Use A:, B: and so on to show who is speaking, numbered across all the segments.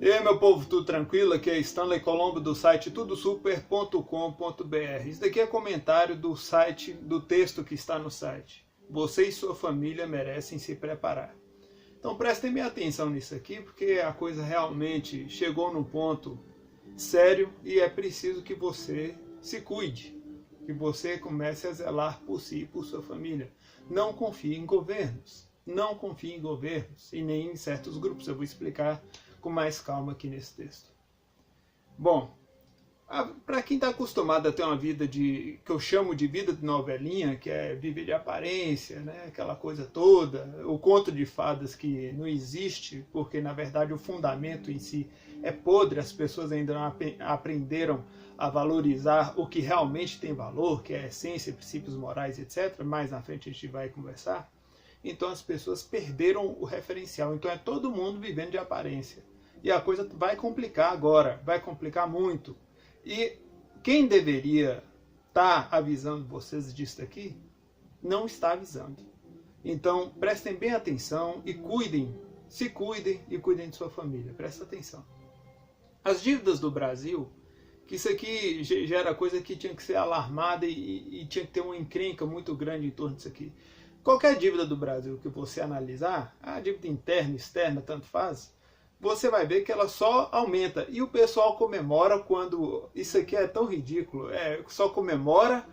A: E aí, meu povo, tudo tranquilo? Aqui é Stanley Colombo do site tudosuper.com.br. Isso daqui é comentário do site, do texto que está no site. Você e sua família merecem se preparar. Então prestem bem atenção nisso aqui, porque a coisa realmente chegou num ponto sério e é preciso que você se cuide, que você comece a zelar por si e por sua família. Não confie em governos, não confie em governos e nem em certos grupos. Eu vou explicar com mais calma aqui nesse texto. Bom, para quem está acostumado a ter uma vida que eu chamo de vida de novelinha, que é viver de aparência, né, aquela coisa toda, o conto de fadas que não existe, porque na verdade o fundamento em si é podre, as pessoas ainda não aprenderam a valorizar o que realmente tem valor, que é a essência, princípios morais, etc. Mais na frente a gente vai conversar. Então as pessoas perderam o referencial, então é todo mundo vivendo de aparência. E a coisa vai complicar agora, vai complicar muito. E quem deveria estar avisando vocês disso aqui, não está avisando. Então prestem bem atenção e cuidem, se cuidem e cuidem de sua família. Presta atenção. As dívidas do Brasil, que isso aqui já era coisa que tinha que ser alarmada e tinha que ter uma encrenca muito grande em torno disso aqui. Qualquer dívida do Brasil que você analisar, a dívida interna, externa, tanto faz, você vai ver que ela só aumenta. E o pessoal comemora quando... Isso aqui é tão ridículo. Só comemora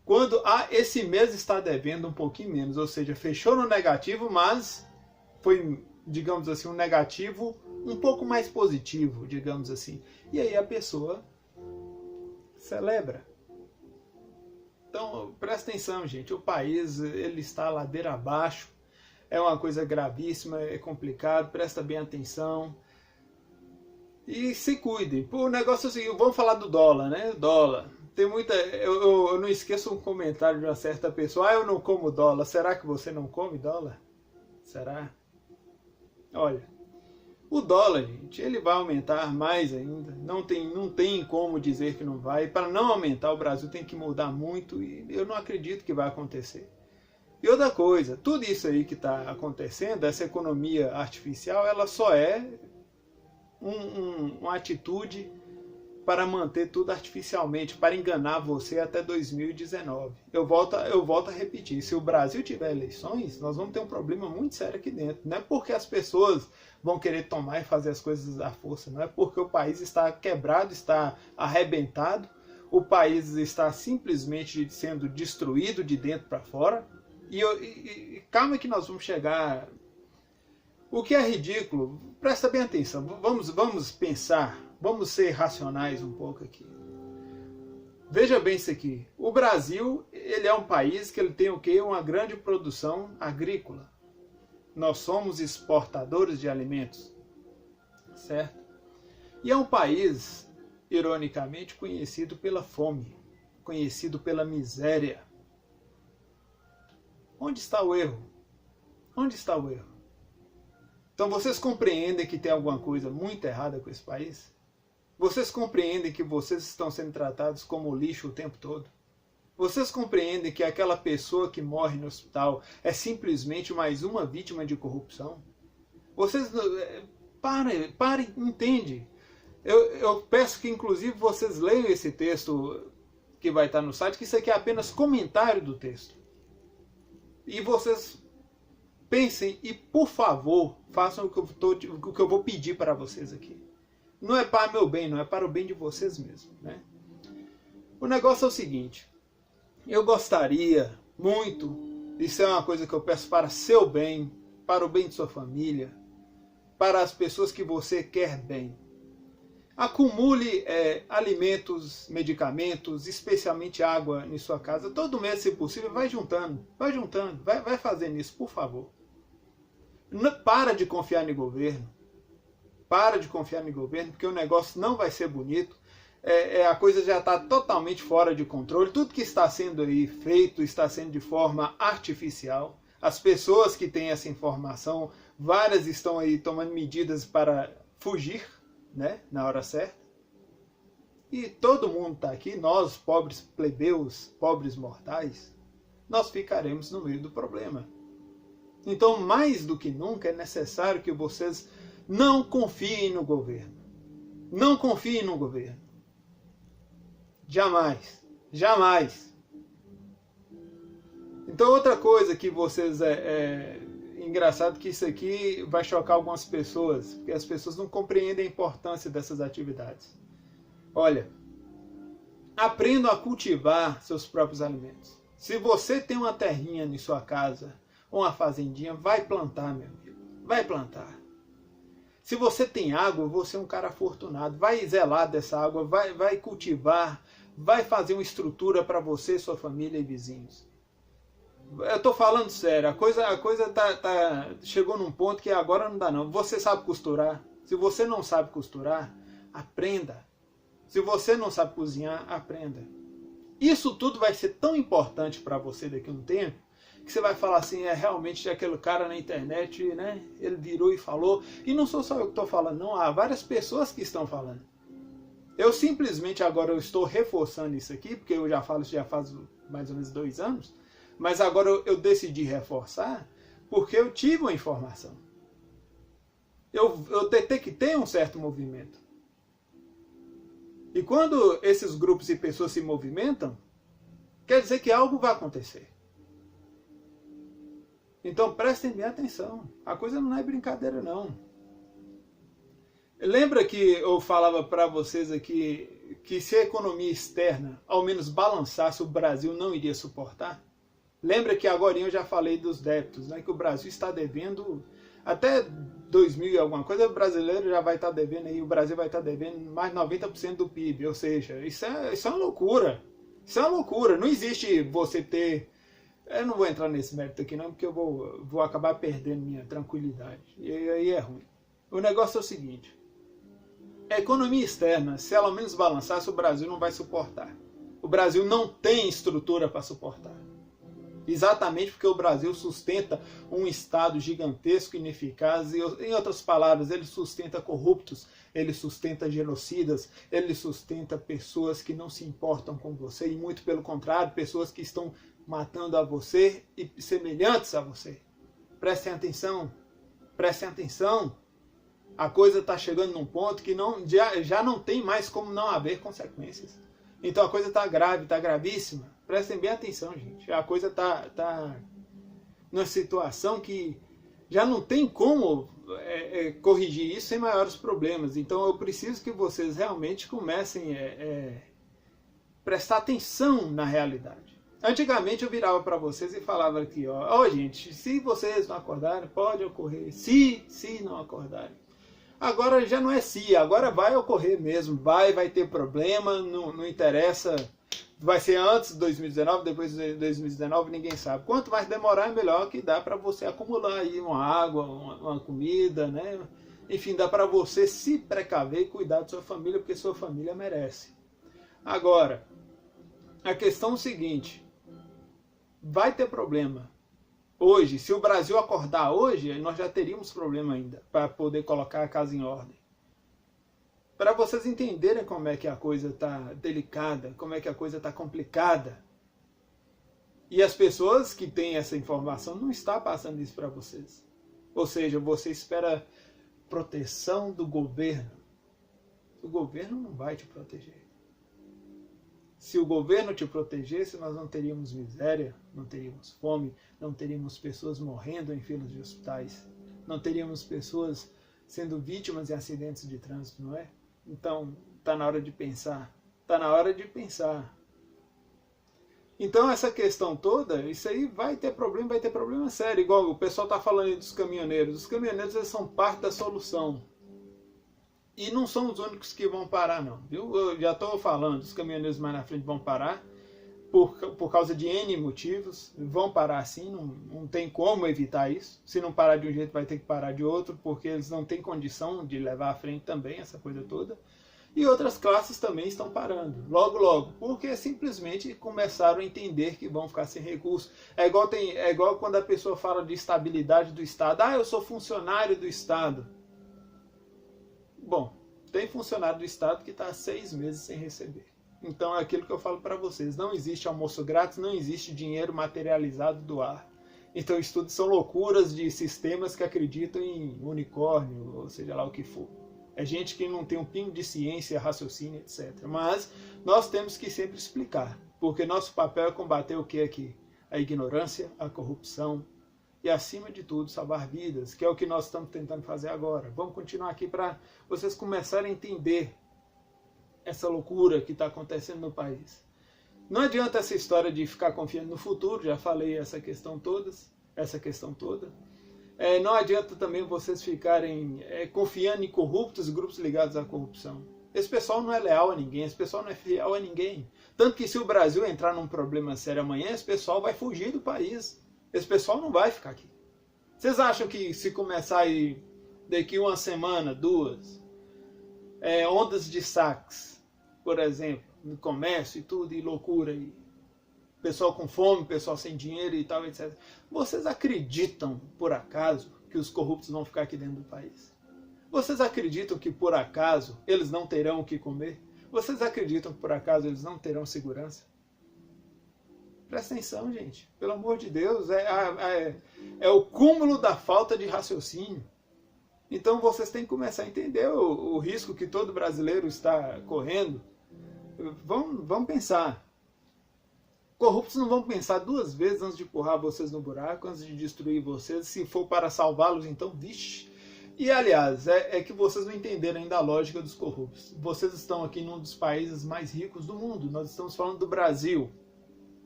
A: quando esse mês está devendo um pouquinho menos. Ou seja, fechou no negativo, mas foi, digamos assim, um negativo um pouco mais positivo, digamos assim. E aí a pessoa celebra. Então, presta atenção, gente. O país ele está ladeira abaixo. É uma coisa gravíssima, é complicado, presta bem atenção. E se cuidem. O negócio é o seguinte, vamos falar do dólar, né? Dólar. Tem muita... Eu não esqueço um comentário de uma certa pessoa. Eu não como dólar. Será que você não come dólar? Será? Olha, o dólar, gente, ele vai aumentar mais ainda. Não tem como dizer que não vai. Para não aumentar, o Brasil tem que mudar muito e eu não acredito que vai acontecer. E outra coisa, tudo isso aí que está acontecendo, essa economia artificial, ela só é uma atitude para manter tudo artificialmente, para enganar você até 2019. Eu volto a repetir, se o Brasil tiver eleições, nós vamos ter um problema muito sério aqui dentro. Não é porque as pessoas vão querer tomar e fazer as coisas à força, não é porque o país está quebrado, está arrebentado, o país está simplesmente sendo destruído de dentro para fora. E calma que nós vamos chegar. O que é ridículo, presta bem atenção, vamos pensar, vamos ser racionais um pouco aqui. Veja bem isso aqui, o Brasil ele é um país que ele tem o quê? Uma grande produção agrícola. Nós somos exportadores de alimentos, certo? E é um país, ironicamente, conhecido pela fome, conhecido pela miséria. Onde está o erro? Onde está o erro? Então vocês compreendem que tem alguma coisa muito errada com esse país? Vocês compreendem que vocês estão sendo tratados como lixo o tempo todo? Vocês compreendem que aquela pessoa que morre no hospital é simplesmente mais uma vítima de corrupção? Vocês... Parem, entende? Eu peço que inclusive vocês leiam esse texto que vai estar no site, que isso aqui é apenas comentário do texto. E vocês pensem e, por favor, façam o que eu vou pedir para vocês aqui. Não é para meu bem, não é para o bem de vocês mesmos, né? O negócio é o seguinte, eu gostaria muito, isso é uma coisa que eu peço para seu bem, para o bem de sua família, para as pessoas que você quer bem. Acumule alimentos, medicamentos, especialmente água em sua casa. Todo mês, se possível, vai juntando, vai fazendo isso, por favor. Não, para de confiar no governo. Para de confiar no governo, porque o negócio não vai ser bonito. A coisa já está totalmente fora de controle. Tudo que está sendo aí feito está sendo de forma artificial. As pessoas que têm essa informação, várias estão aí tomando medidas para fugir, né, na hora certa. E todo mundo está aqui, nós, pobres plebeus, pobres mortais, nós ficaremos no meio do problema. Então, mais do que nunca, é necessário que vocês Não confiem no governo. Não confiem no governo. Jamais. Jamais. Então outra coisa que vocês... engraçado que isso aqui vai chocar algumas pessoas, porque as pessoas não compreendem a importância dessas atividades. Olha, aprendam a cultivar seus próprios alimentos. Se você tem uma terrinha em sua casa, ou uma fazendinha, vai plantar, meu amigo. Vai plantar. Se você tem água, você é um cara afortunado. Vai zelar dessa água, vai cultivar, vai fazer uma estrutura para você, sua família e vizinhos. Eu tô falando sério, a coisa chegou num ponto que agora não dá não. Você sabe costurar? Se você não sabe costurar, aprenda. Se você não sabe cozinhar, aprenda. Isso tudo vai ser tão importante para você daqui a um tempo, que você vai falar assim, realmente aquele cara na internet, né? Ele virou e falou. E não sou só eu que estou falando, não. Há várias pessoas que estão falando. Eu simplesmente agora eu estou reforçando isso aqui, porque eu já falo isso já faz mais ou menos 2 anos. Mas agora eu decidi reforçar porque eu tive uma informação. Eu tenho que ter um certo movimento. E quando esses grupos e pessoas se movimentam, quer dizer que algo vai acontecer. Então prestem bem atenção. A coisa não é brincadeira não. Lembra que eu falava para vocês aqui que se a economia externa ao menos balançasse, o Brasil não iria suportar? Lembra que agora eu já falei dos débitos, né? Que o Brasil está devendo, até 2000 e alguma coisa, o brasileiro já vai estar devendo aí, o Brasil vai estar devendo mais de 90% do PIB, ou seja, isso é uma loucura. Isso é uma loucura, não existe você ter... Eu não vou entrar nesse mérito aqui não, porque eu vou acabar perdendo minha tranquilidade, e aí é ruim. O negócio é o seguinte, a economia externa, se ela ao menos balançasse, o Brasil não vai suportar. O Brasil não tem estrutura para suportar. Exatamente porque o Brasil sustenta um Estado gigantesco, ineficaz, e, em outras palavras, ele sustenta corruptos, ele sustenta genocidas, ele sustenta pessoas que não se importam com você, e muito pelo contrário, pessoas que estão matando a você e semelhantes a você. Prestem atenção, prestem atenção. A coisa está chegando num ponto que já não tem mais como não haver consequências. Então a coisa está grave, está gravíssima. Prestem bem atenção, gente. A coisa está numa situação que já não tem como corrigir isso sem maiores problemas. Então eu preciso que vocês realmente comecem a prestar atenção na realidade. Antigamente eu virava para vocês e falava aqui, ó, gente, se vocês não acordarem, pode ocorrer. Se não acordarem. Agora já não é se, agora vai ocorrer mesmo, vai ter problema, não interessa, vai ser antes de 2019, depois de 2019, ninguém sabe. Quanto mais demorar, melhor, que dá para você acumular aí uma água, uma comida, né? Enfim, dá para você se precaver e cuidar da sua família, porque sua família merece. Agora, a questão é o seguinte, vai ter problema. Hoje, se o Brasil acordar hoje, nós já teríamos problema ainda para poder colocar a casa em ordem. Para vocês entenderem como é que a coisa está delicada, como é que a coisa está complicada. E as pessoas que têm essa informação não estão passando isso para vocês. Ou seja, você espera proteção do governo. O governo não vai te proteger. Se o governo te protegesse, nós não teríamos miséria, não teríamos fome, não teríamos pessoas morrendo em filas de hospitais, não teríamos pessoas sendo vítimas de acidentes de trânsito, não é? Então, está na hora de pensar. Está na hora de pensar. Então, essa questão toda, isso aí vai ter problema sério. Igual o pessoal está falando aí dos caminhoneiros. Os caminhoneiros, eles são parte da solução. E não são os únicos que vão parar, não. Viu? Eu já estou falando, os caminhoneiros mais na frente vão parar por causa de N motivos. Vão parar sim, não tem como evitar isso. Se não parar de um jeito, vai ter que parar de outro, porque eles não têm condição de levar à frente também essa coisa toda. E outras classes também estão parando, logo, porque simplesmente começaram a entender que vão ficar sem recursos. É igual quando a pessoa fala de estabilidade do Estado. Ah, eu sou funcionário do Estado. Bom, tem funcionário do Estado que está há 6 meses sem receber. Então é aquilo que eu falo para vocês. Não existe almoço grátis, não existe dinheiro materializado do ar. Então isso tudo são loucuras de sistemas que acreditam em unicórnio, ou seja lá o que for. É gente que não tem um pingo de ciência, raciocínio, etc. Mas nós temos que sempre explicar, porque nosso papel é combater o que aqui? A ignorância, a corrupção e, acima de tudo, salvar vidas, que é o que nós estamos tentando fazer agora. Vamos continuar aqui para vocês começarem a entender essa loucura que está acontecendo no país. Não adianta essa história de ficar confiando no futuro, já falei essa questão toda. Não adianta também vocês ficarem confiando em corruptos e grupos ligados à corrupção. Esse pessoal não é leal a ninguém, esse pessoal não é fiel a ninguém. Tanto que se o Brasil entrar num problema sério amanhã, esse pessoal vai fugir do país. Esse pessoal não vai ficar aqui. Vocês acham que se começar aí, daqui uma semana, duas, ondas de saques, por exemplo, no comércio e tudo, e loucura, e pessoal com fome, pessoal sem dinheiro e tal, etc. Vocês acreditam, por acaso, que os corruptos vão ficar aqui dentro do país? Vocês acreditam que, por acaso, eles não terão o que comer? Vocês acreditam que, por acaso, eles não terão segurança? Presta atenção, gente. Pelo amor de Deus, é o cúmulo da falta de raciocínio. Então vocês têm que começar a entender o risco que todo brasileiro está correndo. Vamos pensar. Corruptos não vão pensar duas vezes antes de empurrar vocês no buraco, antes de destruir vocês. Se for para salvá-los, então, vixe. E, aliás, é que vocês não entenderam ainda a lógica dos corruptos. Vocês estão aqui num dos países mais ricos do mundo. Nós estamos falando do Brasil.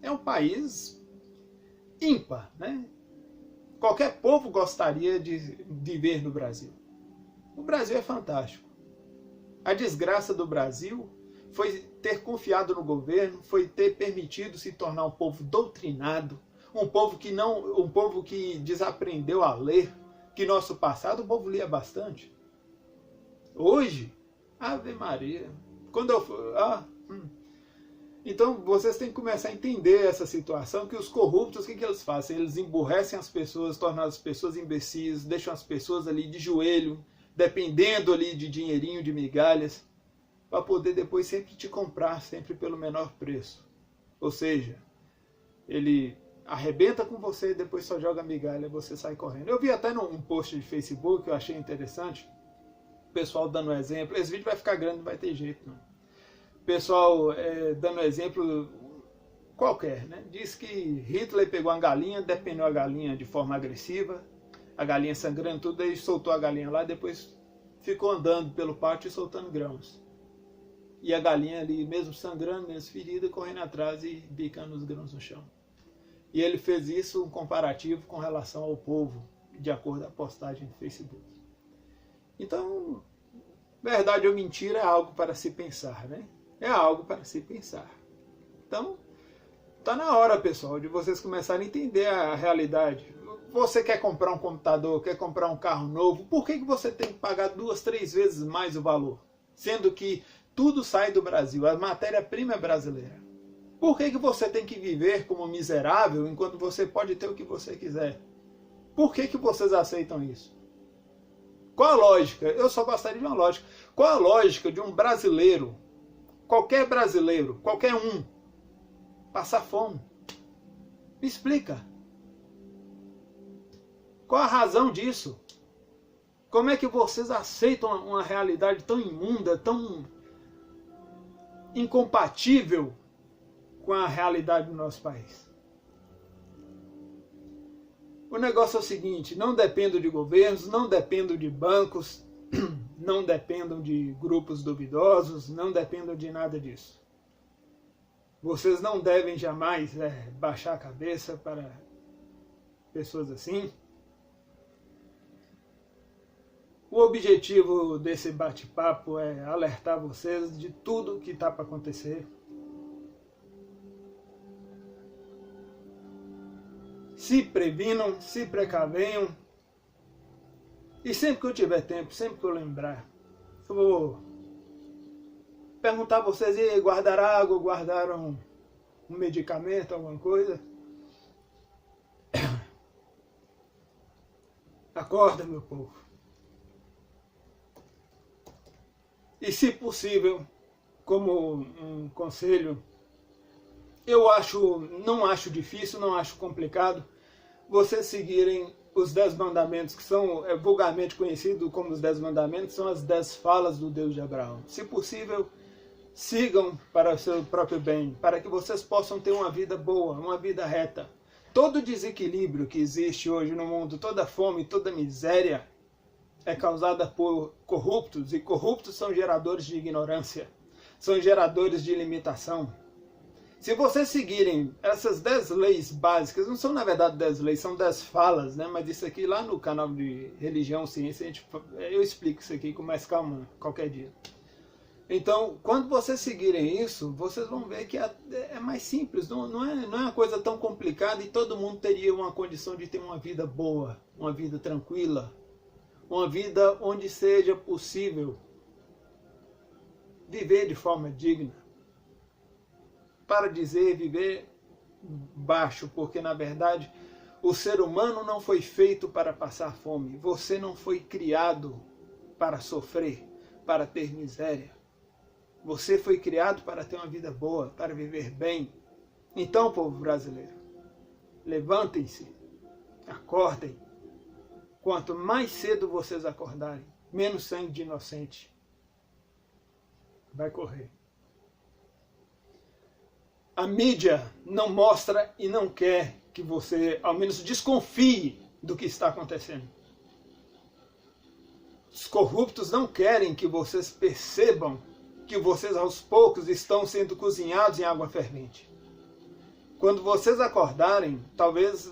A: É um país ímpar, né? Qualquer povo gostaria de viver no Brasil. O Brasil é fantástico. A desgraça do Brasil foi ter confiado no governo, foi ter permitido se tornar um povo doutrinado, um povo que desaprendeu a ler, que nosso passado o povo lia bastante. Hoje, Ave Maria, Então vocês têm que começar a entender essa situação, que os corruptos, o que eles fazem? Eles emburrecem as pessoas, tornam as pessoas imbecis, deixam as pessoas ali de joelho, dependendo ali de dinheirinho, de migalhas, para poder depois sempre te comprar, sempre pelo menor preço. Ou seja, ele arrebenta com você e depois só joga migalha e você sai correndo. Eu vi até num post de Facebook que eu achei interessante, o pessoal dando um exemplo. Esse vídeo vai ficar grande, não vai ter jeito não. O pessoal dando um exemplo qualquer, né? Diz que Hitler pegou uma galinha, depenou a galinha de forma agressiva, a galinha sangrando tudo, aí soltou a galinha lá, depois ficou andando pelo pátio e soltando grãos. E a galinha ali, mesmo sangrando, mesmo ferida, correndo atrás e bicando os grãos no chão. E ele fez isso, um comparativo com relação ao povo, de acordo com a postagem do Facebook. Então, verdade ou mentira é algo para se pensar, né? É algo para se pensar. Então, tá na hora, pessoal, de vocês começarem a entender a realidade. Você quer comprar um computador, quer comprar um carro novo, por que você tem que pagar 2, 3 vezes mais o valor? Sendo que tudo sai do Brasil, a matéria-prima é brasileira. Por que você tem que viver como miserável enquanto você pode ter o que você quiser? Por que vocês aceitam isso? Qual a lógica? Eu só gostaria de uma lógica. Qual a lógica de um brasileiro, qualquer um, passar fome? Me explica. Qual a razão disso? Como é que vocês aceitam uma realidade tão imunda, tão incompatível com a realidade do nosso país? O negócio é o seguinte: não dependo de governos, não dependo de bancos, não dependam de grupos duvidosos, não dependam de nada disso. Vocês não devem jamais baixar a cabeça para pessoas assim. O objetivo desse bate-papo é alertar vocês de tudo que está para acontecer. Se previnam, se precavenham. E sempre que eu tiver tempo, sempre que eu lembrar, eu vou perguntar a vocês: e aí, guardaram água, guardaram um medicamento, alguma coisa? Acorda, meu povo. E, se possível, como um conselho, não acho difícil, não acho complicado, vocês seguirem os 10 mandamentos, que são vulgarmente conhecidos como os 10 mandamentos, são as 10 falas do Deus de Abraão. Se possível, sigam para o seu próprio bem, para que vocês possam ter uma vida boa, uma vida reta. Todo desequilíbrio que existe hoje no mundo, toda fome, toda miséria, é causada por corruptos, e corruptos são geradores de ignorância, são geradores de limitação. Se vocês seguirem essas 10 leis básicas, não são na verdade 10 leis, são 10 falas, né? Mas isso aqui lá no canal de Religião, Ciência, eu explico isso aqui com mais calma qualquer dia. Então, quando vocês seguirem isso, vocês vão ver que é mais simples, não é uma coisa tão complicada, e todo mundo teria uma condição de ter uma vida boa, uma vida tranquila, uma vida onde seja possível viver de forma digna. Para dizer viver baixo, porque na verdade o ser humano não foi feito para passar fome. Você não foi criado para sofrer, para ter miséria. Você foi criado para ter uma vida boa, para viver bem. Então, povo brasileiro, levantem-se, acordem. Quanto mais cedo vocês acordarem, menos sangue de inocente vai correr. A mídia não mostra e não quer que você, ao menos, desconfie do que está acontecendo. Os corruptos não querem que vocês percebam que vocês, aos poucos, estão sendo cozinhados em água fervente. Quando vocês acordarem, talvez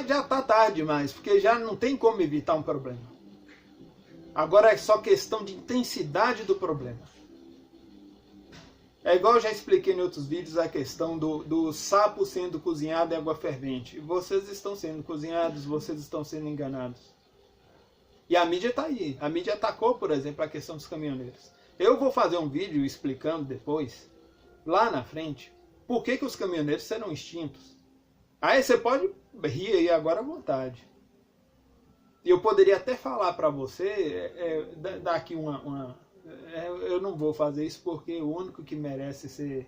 A: já está tarde demais, porque já não tem como evitar um problema. Agora é só questão de intensidade do problema. É igual eu já expliquei em outros vídeos a questão do sapo sendo cozinhado em água fervente. Vocês estão sendo cozinhados, vocês estão sendo enganados. E a mídia está aí. A mídia atacou, por exemplo, a questão dos caminhoneiros. Eu vou fazer um vídeo explicando depois, lá na frente, por que os caminhoneiros serão extintos. Aí você pode rir aí agora à vontade. E eu poderia até falar para você, dar aqui eu não vou fazer isso porque o único que merece ser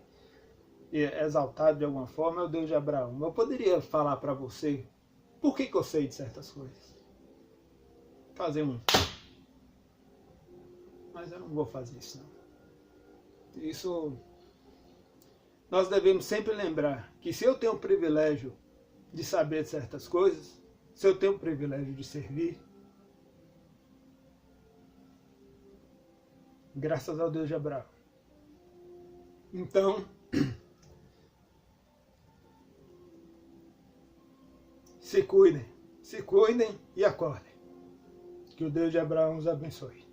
A: exaltado de alguma forma é o Deus de Abraão. Eu poderia falar para você por que eu sei de certas coisas. Fazer mas eu não vou fazer isso não. Isso, nós devemos sempre lembrar que se eu tenho o privilégio de saber de certas coisas, se eu tenho o privilégio de servir, graças ao Deus de Abraão. Então, se cuidem e acordem. Que o Deus de Abraão os abençoe.